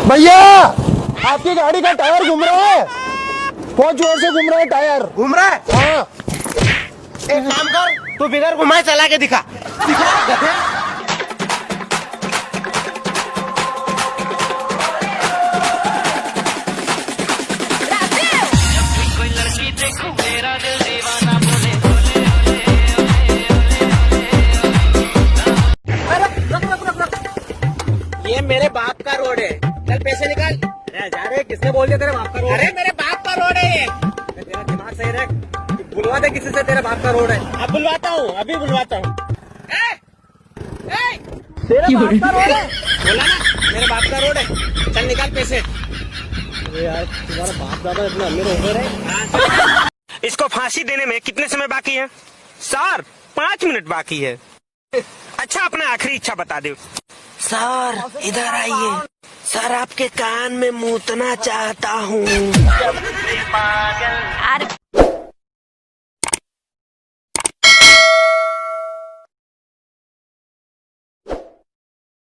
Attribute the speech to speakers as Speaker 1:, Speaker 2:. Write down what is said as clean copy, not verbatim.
Speaker 1: भैया आपकी गाड़ी का टायर घूम रहा है, बहुत जोर से घूम रहा है टायर।
Speaker 2: घूम रहा है?
Speaker 1: हाँ।
Speaker 2: एक काम कर, तू बिगर घुमाए चला के दिखा। ये मेरे बाप का रोड है, चल पैसे निकाल। अरे जा रे, किसने बोल दिया तेरे बाप का रोड? अरे मेरे बाप का रोड है ये। तेरा दिमाग सही रख, बुलवा दे किसी से, तेरे बाप का रोड है। अब बुलवाता हूँ, अभी बुलवाता हूँ। तेरा बाप का रोड है, बोला ना मेरे बाप का रोड है, चल निकाल पैसे। अरे यार तुम्हारा बाप दादा इतना अमीर हो गए रे।
Speaker 3: इसको फांसी देने में कितने समय बाकी है? सर 5 मिनट बाकी है। अच्छा अपना आखिरी इच्छा बता दो।
Speaker 4: सर इधर आइए, सर आपके कान में मूतना चाहता हूँ।